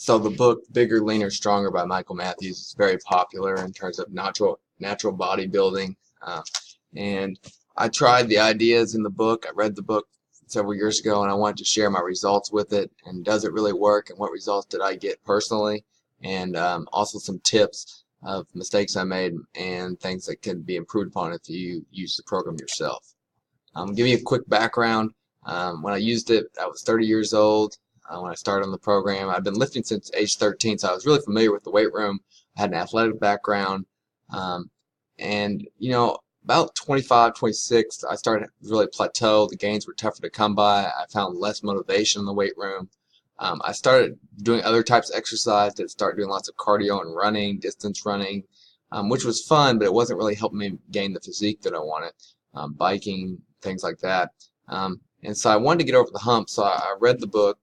So the book Bigger, Leaner, Stronger by Michael Matthews is very popular in terms of natural bodybuilding. Uh, and I tried the ideas in the book. I read the book several years ago, and I wanted to share my results with it. And does it really work? And what results did I get personally? And also some tips of mistakes I made and things that can be improved upon if you use the program yourself. Give you a quick background. When I used it, I was 30 years old when I started on the program. I've been lifting since age 13, so I was really familiar with the weight room. I had an athletic background. Um, and, about 25, 26, I started to really plateau. The gains were tougher to come by. I found less motivation in the weight room. I started doing other types of exercise that started doing lots of cardio and running, distance running, which was fun, but it wasn't really helping me gain the physique that I wanted. Biking, things like that. And so I wanted to get over the hump, so I read the book.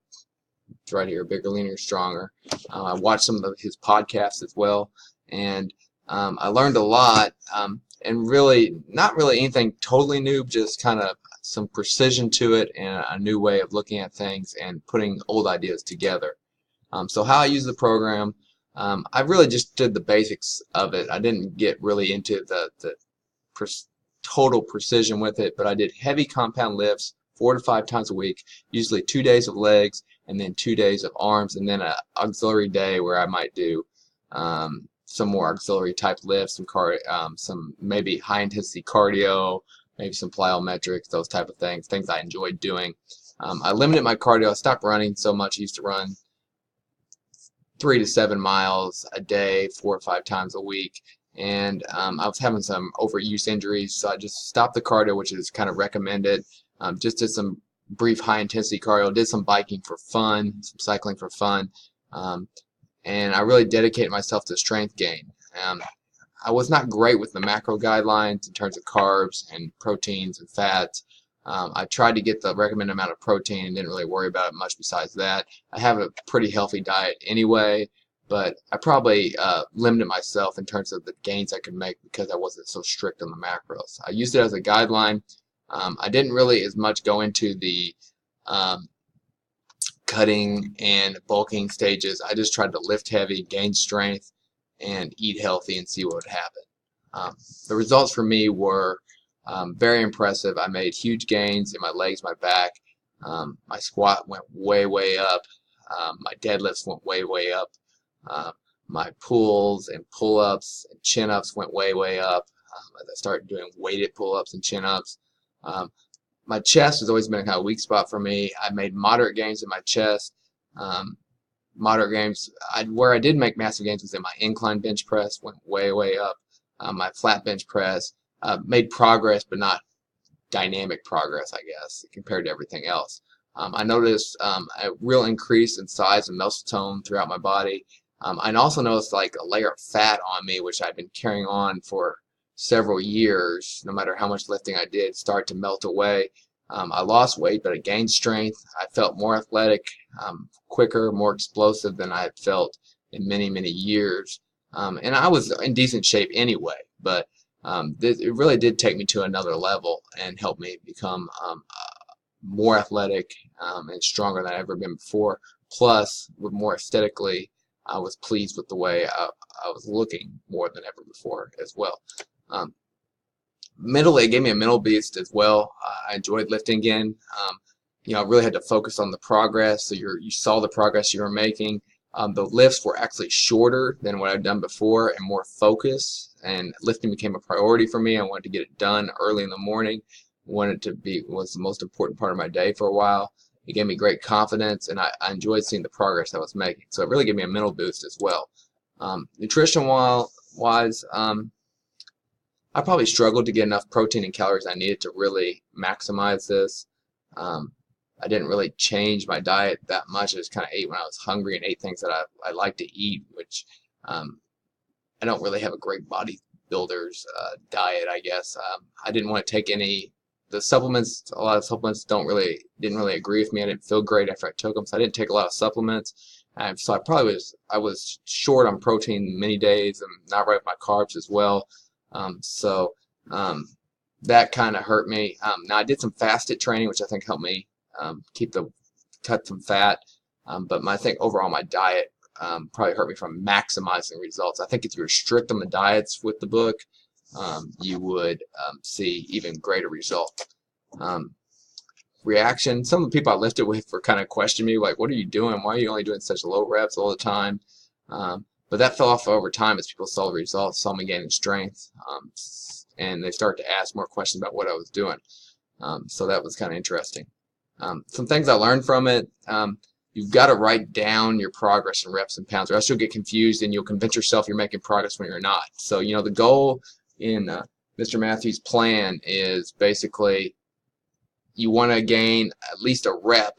It's right here, Bigger, Leaner, Stronger. I watched some of his podcasts as well, and I learned a lot, and really, not really anything totally new, just kind of some precision to it and a new way of looking at things and putting old ideas together. So how I use the program, I really just did the basics of it. I didn't get really into the total precision with it, but I did heavy compound lifts 4 to 5 times a week, usually 2 days of legs and then 2 days of arms, and then an auxiliary day where I might do some more auxiliary type lifts, some maybe high intensity cardio, maybe some plyometrics, those type of things I enjoyed doing. I limited my cardio. I stopped running so much. I used to run 3 to 7 miles a day, 4 or 5 times a week. And I was having some overuse injuries, so I just stopped the cardio, which is kind of recommended. Just did some brief high-intensity cardio, did some biking for fun, some cycling for fun, and I really dedicated myself to strength gain. I was not great with the macro guidelines in terms of carbs and proteins and fats. I tried to get the recommended amount of protein and didn't really worry about it much besides that. I have a pretty healthy diet anyway, but I probably limited myself in terms of the gains I could make because I wasn't so strict on the macros. I used it as a guideline. I didn't really as much go into the cutting and bulking stages. I just tried to lift heavy, gain strength, and eat healthy and see what would happen. The results for me were very impressive. I made huge gains in my legs, my back. My squat went way, way up. My deadlifts went way, way up. My pulls and pull-ups and chin-ups went way, way up. As I started doing weighted pull-ups and chin-ups. My chest has always been a kind of weak spot for me. I made moderate gains in my chest. Moderate gains. Where I did make massive gains was in my incline bench press, went way, way up. My flat bench press made progress, but not dynamic progress, I guess, compared to everything else. I noticed a real increase in size and muscle tone throughout my body. I also noticed like a layer of fat on me, which I've been carrying on for several years. No matter how much lifting I did, start to melt away. I lost weight, but I gained strength. I felt more athletic, quicker, more explosive than I had felt in many, many years. And I was in decent shape anyway, but it really did take me to another level and help me become more athletic and stronger than I've ever been before. Plus, with more aesthetically, I was pleased with the way I was looking more than ever before as well. Mentally, it gave me a mental boost as well. I enjoyed lifting again. I really had to focus on the progress. So you saw the progress you were making. The lifts were actually shorter than what I'd done before and more focused. And lifting became a priority for me. I wanted to get it done early in the morning. Was the most important part of my day for a while. It gave me great confidence, and I enjoyed seeing the progress I was making. So it really gave me a mental boost as well. Nutrition-wise, I probably struggled to get enough protein and calories I needed to really maximize this. I didn't really change my diet that much. I just kind of ate when I was hungry and ate things that I like to eat, which I don't really have a great bodybuilder's diet, I guess. I didn't want to take any. The supplements, a lot of supplements didn't really agree with me. I didn't feel great after I took them, so I didn't take a lot of supplements. So I was short on protein many days and not right with my carbs as well. That kind of hurt me. Now I did some fasted training, which I think helped me cut some fat. But I think overall my diet probably hurt me from maximizing results. I think if you were strict on the diets with the book, you would see even greater results. Reaction. Some of the people I lifted with were kind of questioning me, like, what are you doing? Why are you only doing such low reps all the time? But that fell off over time as people saw the results, saw me gaining strength, and they started to ask more questions about what I was doing. So that was kind of interesting. Some things I learned from it, you've got to write down your progress in reps and pounds, or else you'll get confused and you'll convince yourself you're making progress when you're not. So, the goal in Mr. Matthews' plan is basically you want to gain at least a rep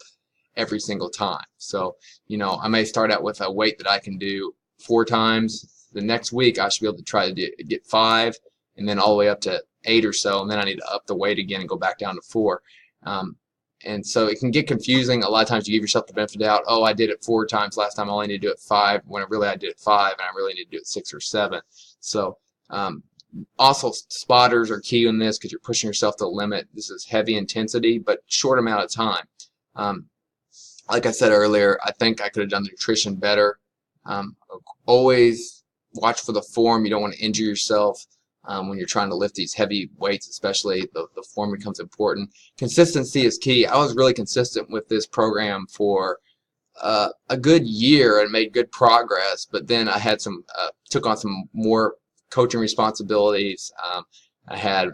every single time. So, I may start out with a weight that I can do 4 times. The next week, I should be able to try to get 5, and then all the way up to 8 or so, and then I need to up the weight again and go back down to 4. And so it can get confusing. A lot of times you give yourself the benefit of the doubt. Oh, I did it 4 times last time. I only need to do it 5, when really I did it 5, and I really need to do it 6 or 7. So also spotters are key in this because you're pushing yourself to the limit. This is heavy intensity, but short amount of time. Like I said earlier, I think I could have done the nutrition better. Always watch for the form. You don't want to injure yourself. When you're trying to lift these heavy weights, especially, the form becomes important. Consistency is key. I was really consistent with this program for a good year and made good progress, but then I had took on some more coaching responsibilities. I had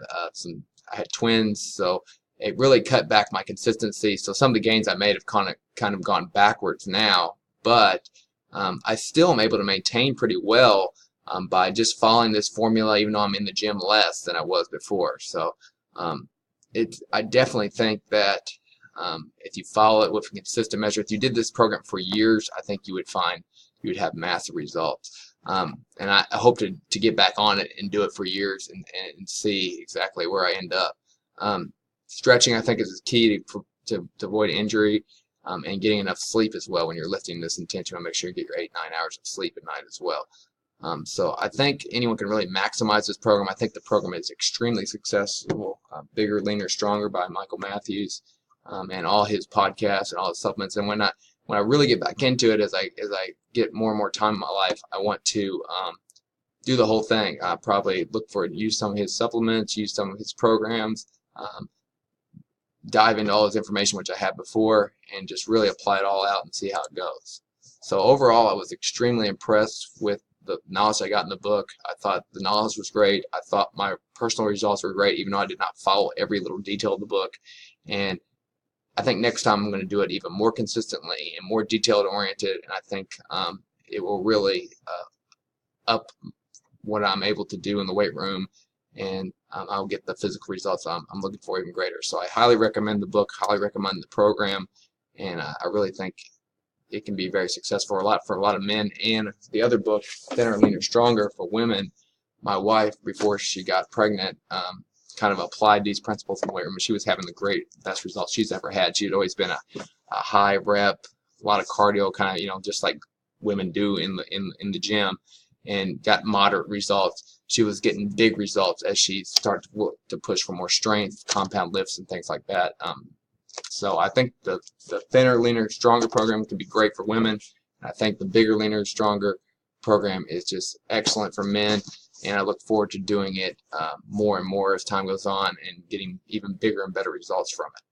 twins, so it really cut back my consistency. So some of the gains I made have kind of gone backwards now, but I still am able to maintain pretty well by just following this formula, even though I'm in the gym less than I was before. So I definitely think that if you follow it with a consistent measure, if you did this program for years, I think you would find you would have massive results. And I hope to get back on it and do it for years and see exactly where I end up. Stretching, I think, is key to avoid injury, and getting enough sleep as well when you're lifting this intense. You want to make sure you get your 8-9 hours of sleep at night as well. So I think anyone can really maximize this program. I think the program is extremely successful. Bigger, Leaner, Stronger by Michael Matthews, and all his podcasts and all his supplements. And when I really get back into it, as I get more and more time in my life, I want to do the whole thing. Probably use some of his supplements, use some of his programs, dive into all his information, which I had before, and just really apply it all out and see how it goes. So overall, I was extremely impressed with the knowledge I got in the book. I thought the knowledge was great. I thought my personal results were great, even though I did not follow every little detail of the book. And I think next time I'm going to do it even more consistently and more detailed oriented, and I think it will really up what I'm able to do in the weight room, and I'll get the physical results I'm looking for even greater. So I highly recommend the book, highly recommend the program, and I really think it can be very successful for a lot of men. And the other book, Thinner, Leaner, Stronger for women, my wife, before she got pregnant, kind of applied these principles in the weight room. She was having the best results she's ever had. She had always been a high rep, a lot of cardio, kind of, just like women do in the gym, and got moderate results. She was getting big results as she started to push for more strength, compound lifts, and things like that. So I think the Thinner, Leaner, Stronger program can be great for women. I think the Bigger, Leaner, Stronger program is just excellent for men, and I look forward to doing it more and more as time goes on and getting even bigger and better results from it.